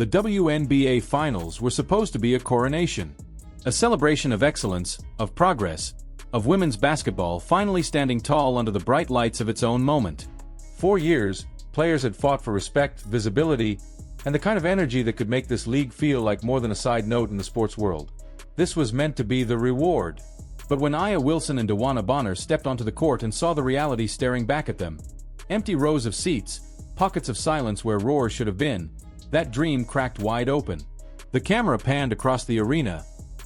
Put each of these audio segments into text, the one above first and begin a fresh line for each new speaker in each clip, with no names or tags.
The WNBA Finals were supposed to be a coronation. A celebration of excellence, of progress, of women's basketball finally standing tall under the bright lights of its own moment. For years, players had fought for respect, visibility, and the kind of energy that could make this league feel like more than a side note in the sports world. This was meant to be the reward. But when Wilson and DeWanna Bonner stepped onto the court and saw the reality staring back at them, empty rows of seats, pockets of silence where roars should have been, that dream cracked wide open. The camera panned across the arena,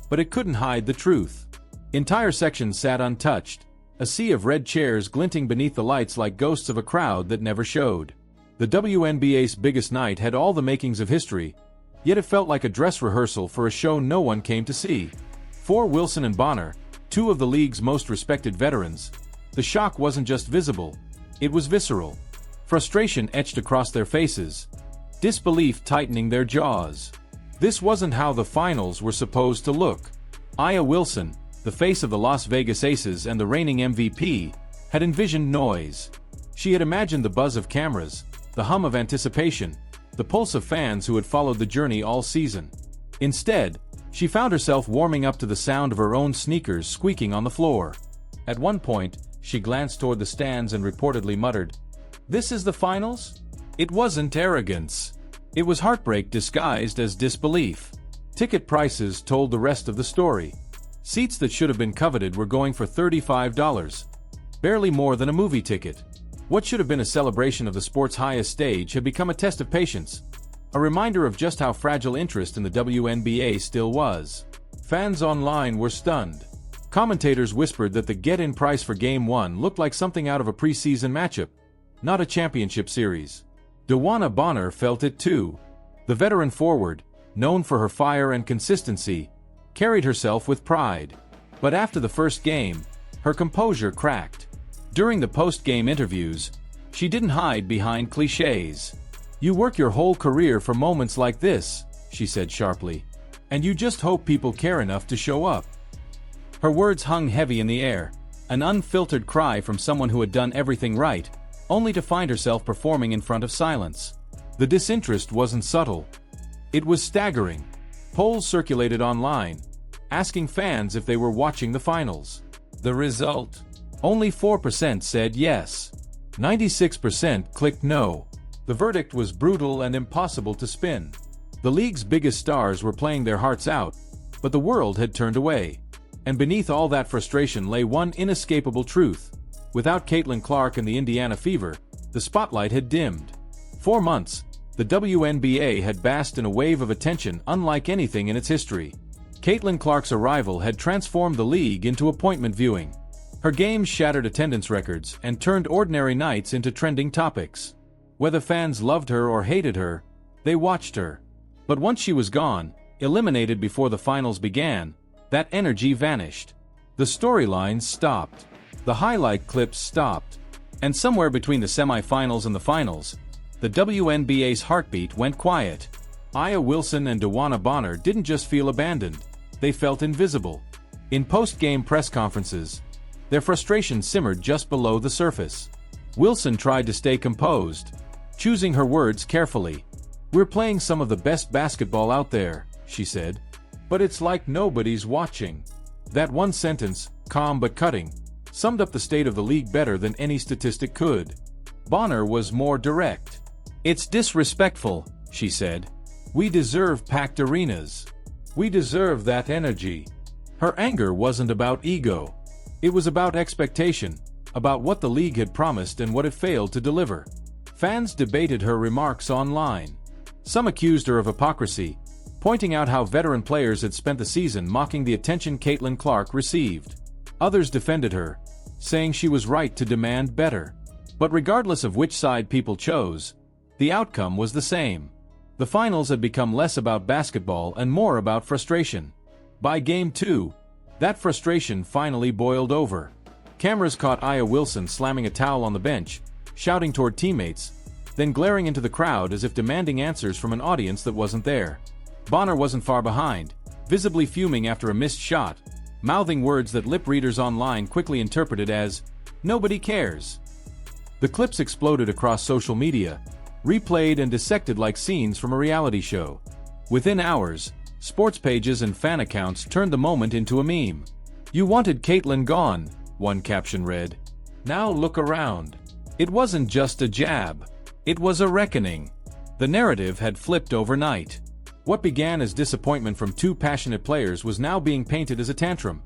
but it couldn't hide the truth. Entire sections sat untouched, a sea of red chairs glinting beneath the lights like ghosts of a crowd that never showed. The WNBA's biggest night had all the makings of history, yet it felt like a dress rehearsal for a show no one came to see. For Wilson and Bonner, two of the league's most respected veterans, the shock wasn't just visible, it was visceral. Frustration etched across their faces, disbelief tightening their jaws. This wasn't how the finals were supposed to look. Wilson, the face of the Las Vegas Aces and the reigning MVP, had envisioned noise. She had imagined the buzz of cameras, the hum of anticipation, the pulse of fans who had followed the journey all season. Instead, she found herself warming up to the sound of her own sneakers squeaking on the floor. At one point, she glanced toward the stands and reportedly muttered, "This is the finals?" It wasn't arrogance. It was heartbreak disguised as disbelief. Ticket prices told the rest of the story. Seats that should have been coveted were going for $35, barely more than a movie ticket. What should have been a celebration of the sport's highest stage had become a test of patience, a reminder of just how fragile interest in the WNBA still was. Fans online were stunned. Commentators whispered that the get-in price for Game 1 looked like something out of a preseason matchup, not a championship series. DeWanna Bonner felt it too. The veteran forward, known for her fire and consistency, carried herself with pride. But after the first game, her composure cracked. During the post-game interviews, she didn't hide behind cliches. "You work your whole career for moments like this," she said sharply, "and you just hope people care enough to show up." Her words hung heavy in the air, an unfiltered cry from someone who had done everything right, only to find herself performing in front of silence. The disinterest wasn't subtle. It was staggering. Polls circulated online, asking fans if they were watching the finals. The result? Only 4% said yes. 96% clicked no. The verdict was brutal and impossible to spin. The league's biggest stars were playing their hearts out, but the world had turned away. And beneath all that frustration lay one inescapable truth. Without Caitlin Clark and the Indiana Fever, the spotlight had dimmed. For months, the WNBA had basked in a wave of attention unlike anything in its history. Caitlin Clark's arrival had transformed the league into appointment viewing. Her games shattered attendance records and turned ordinary nights into trending topics. Whether fans loved her or hated her, they watched her. But once she was gone, eliminated before the finals began, that energy vanished. The storylines stopped. The highlight clips stopped. And somewhere between the semifinals and the finals, the WNBA's heartbeat went quiet. Wilson and DeWanna Bonner didn't just feel abandoned, they felt invisible. In post-game press conferences, their frustration simmered just below the surface. Wilson tried to stay composed, choosing her words carefully. "We're playing some of the best basketball out there," she said. "But it's like nobody's watching." That one sentence, calm but cutting, summed up the state of the league better than any statistic could. Bonner was more direct. "It's disrespectful," she said. "We deserve packed arenas. We deserve that energy." Her anger wasn't about ego. It was about expectation, about what the league had promised and what it failed to deliver. Fans debated her remarks online. Some accused her of hypocrisy, pointing out how veteran players had spent the season mocking the attention Caitlin Clark received. Others defended her, saying she was right to demand better. But regardless of which side people chose, the outcome was the same. The finals had become less about basketball and more about frustration. By Game 2, that frustration finally boiled over. Cameras caught Wilson slamming a towel on the bench, shouting toward teammates, then glaring into the crowd as if demanding answers from an audience that wasn't there. Bonner wasn't far behind, visibly fuming after a missed shot, mouthing words that lip readers online quickly interpreted as, "Nobody cares." The clips exploded across social media, replayed and dissected like scenes from a reality show. Within hours, sports pages and fan accounts turned the moment into a meme. "You wanted Caitlyn gone," one caption read. "Now look around." It wasn't just a jab. It was a reckoning. The narrative had flipped overnight. What began as disappointment from two passionate players was now being painted as a tantrum.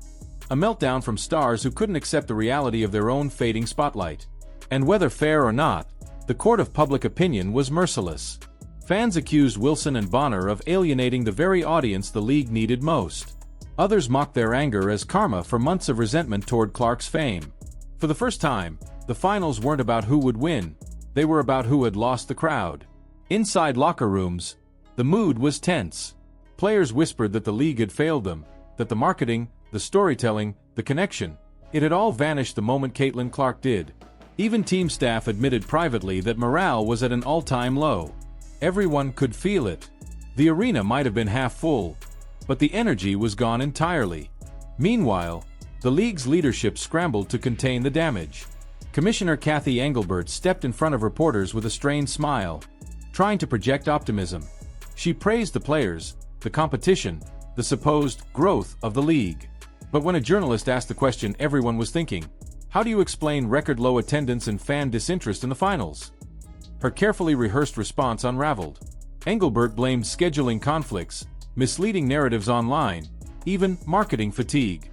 A meltdown from stars who couldn't accept the reality of their own fading spotlight. And whether fair or not, the court of public opinion was merciless. Fans accused Wilson and Bonner of alienating the very audience the league needed most. Others mocked their anger as karma for months of resentment toward Clark's fame. For the first time, the finals weren't about who would win, they were about who had lost the crowd. Inside locker rooms, the mood was tense. Players whispered that the league had failed them, that the marketing, the storytelling, the connection, it had all vanished the moment Caitlyn Clark did. Even team staff admitted privately that morale was at an all-time low. Everyone could feel it. The arena might have been half full, but the energy was gone entirely. Meanwhile, the league's leadership scrambled to contain the damage. Commissioner Cathy Engelbert stepped in front of reporters with a strained smile, trying to project optimism. She praised the players, the competition, the supposed growth of the league. But when a journalist asked the question everyone was thinking, how do you explain record-low attendance and fan disinterest in the finals? Her carefully rehearsed response unraveled. Engelbert blamed scheduling conflicts, misleading narratives online, even marketing fatigue.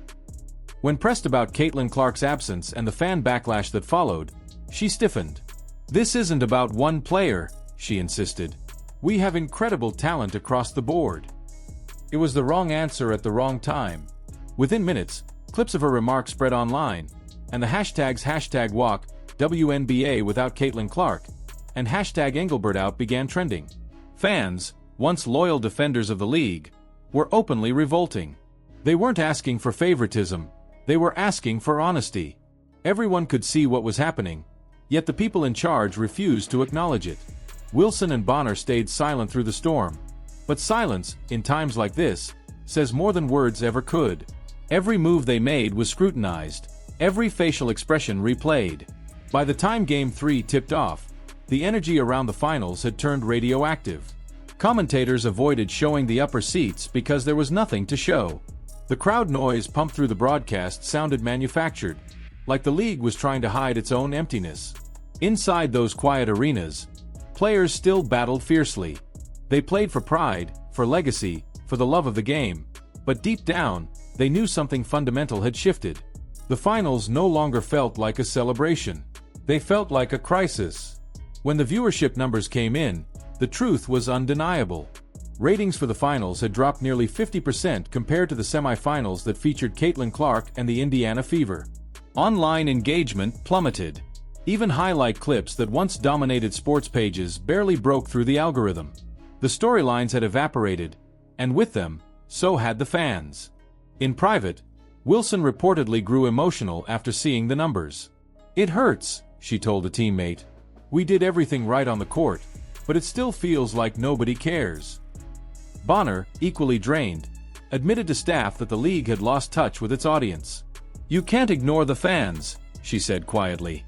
When pressed about Caitlyn Clark's absence and the fan backlash that followed, she stiffened. "This isn't about one player," she insisted. "We have incredible talent across the board." It was the wrong answer at the wrong time. Within minutes, clips of her remarks spread online, and the hashtags #walk, WNBA without Caitlyn Clark, and #EngelbertOut began trending. Fans, once loyal defenders of the league, were openly revolting. They weren't asking for favoritism, they were asking for honesty. Everyone could see what was happening, yet the people in charge refused to acknowledge it. Wilson and Bonner stayed silent through the storm. But silence, in times like this, says more than words ever could. Every move they made was scrutinized, every facial expression replayed. By the time Game 3 tipped off, the energy around the finals had turned radioactive. Commentators avoided showing the upper seats because there was nothing to show. The crowd noise pumped through the broadcast sounded manufactured, like the league was trying to hide its own emptiness. Inside those quiet arenas, players still battled fiercely. They played for pride, for legacy, for the love of the game, but deep down, they knew something fundamental had shifted. The finals no longer felt like a celebration. They felt like a crisis. When the viewership numbers came in, the truth was undeniable. Ratings for the finals had dropped nearly 50% compared to the semifinals that featured Caitlyn Clark and the Indiana Fever. Online engagement plummeted. Even highlight clips that once dominated sports pages barely broke through the algorithm. The storylines had evaporated, and with them, so had the fans. In private, Wilson reportedly grew emotional after seeing the numbers. "It hurts," she told a teammate. "We did everything right on the court, but it still feels like nobody cares." Bonner, equally drained, admitted to staff that the league had lost touch with its audience. "You can't ignore the fans," she said quietly.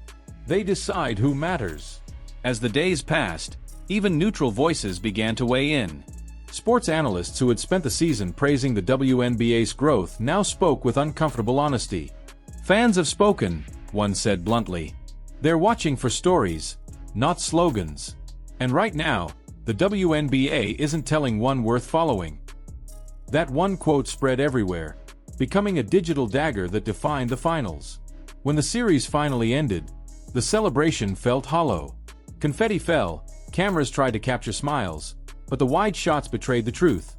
"They decide who matters." As the days passed, even neutral voices began to weigh in. Sports analysts who had spent the season praising the WNBA's growth now spoke with uncomfortable honesty. "Fans have spoken," one said bluntly. "They're watching for stories, not slogans. And right now, the WNBA isn't telling one worth following." That one quote spread everywhere, becoming a digital dagger that defined the finals. When the series finally ended, the celebration felt hollow. Confetti fell, cameras tried to capture smiles, but the wide shots betrayed the truth.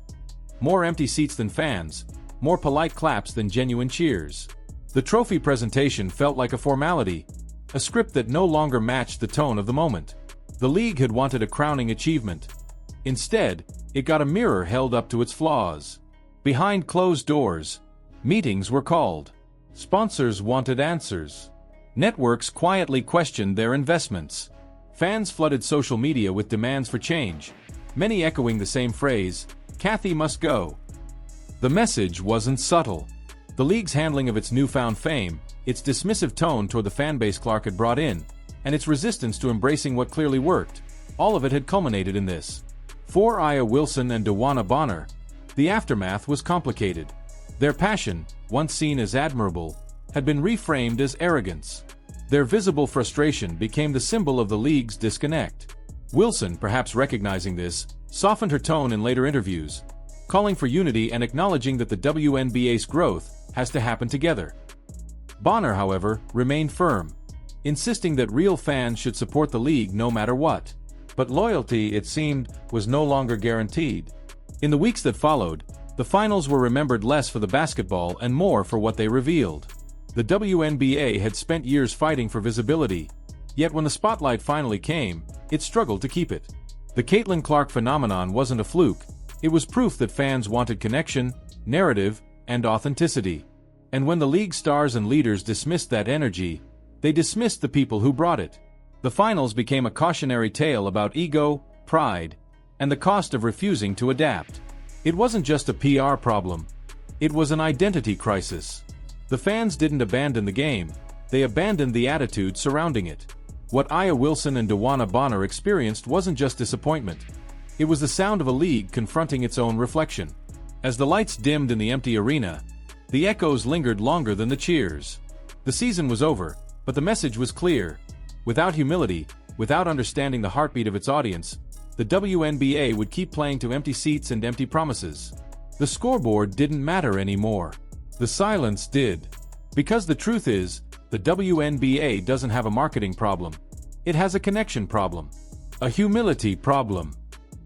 More empty seats than fans, more polite claps than genuine cheers. The trophy presentation felt like a formality, a script that no longer matched the tone of the moment. The league had wanted a crowning achievement. Instead, it got a mirror held up to its flaws. Behind closed doors, meetings were called. Sponsors wanted answers. Networks quietly questioned their investments. Fans flooded social media with demands for change, many echoing the same phrase, "Cathy must go." The message wasn't subtle. The league's handling of its newfound fame, its dismissive tone toward the fanbase Clark had brought in, and its resistance to embracing what clearly worked, all of it had culminated in this. For Wilson and DeWanna Bonner, the aftermath was complicated. Their passion, once seen as admirable, had been reframed as arrogance. Their visible frustration became the symbol of the league's disconnect. Wilson, perhaps recognizing this, softened her tone in later interviews, calling for unity and acknowledging that the WNBA's growth has to happen together. Bonner, however, remained firm, insisting that real fans should support the league no matter what. But loyalty, it seemed, was no longer guaranteed. In the weeks that followed, the finals were remembered less for the basketball and more for what they revealed. The WNBA had spent years fighting for visibility, yet when the spotlight finally came, it struggled to keep it. The Caitlin Clark phenomenon wasn't a fluke, it was proof that fans wanted connection, narrative, and authenticity. And when the league stars and leaders dismissed that energy, they dismissed the people who brought it. The finals became a cautionary tale about ego, pride, and the cost of refusing to adapt. It wasn't just a PR problem, it was an identity crisis. The fans didn't abandon the game, they abandoned the attitude surrounding it. What Wilson and DeWanna Bonner experienced wasn't just disappointment. It was the sound of a league confronting its own reflection. As the lights dimmed in the empty arena, the echoes lingered longer than the cheers. The season was over, but the message was clear. Without humility, without understanding the heartbeat of its audience, the WNBA would keep playing to empty seats and empty promises. The scoreboard didn't matter anymore. The silence did. Because the truth is, the WNBA doesn't have a marketing problem. It has a connection problem. A humility problem.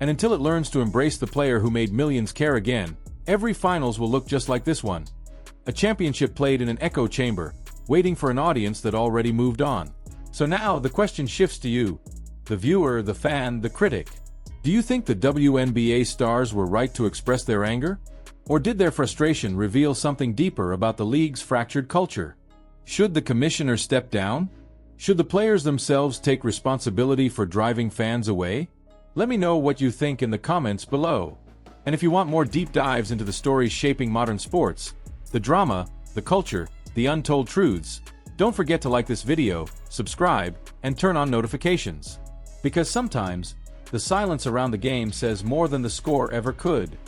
And until it learns to embrace the player who made millions care again, every finals will look just like this one. A championship played in an echo chamber, waiting for an audience that already moved on. So now the question shifts to you, the viewer, the fan, the critic. Do you think the WNBA stars were right to express their anger? Or did their frustration reveal something deeper about the league's fractured culture? Should the commissioner step down? Should the players themselves take responsibility for driving fans away? Let me know what you think in the comments below. And if you want more deep dives into the stories shaping modern sports, the drama, the culture, the untold truths, don't forget to like this video, subscribe, and turn on notifications. Because sometimes, the silence around the game says more than the score ever could.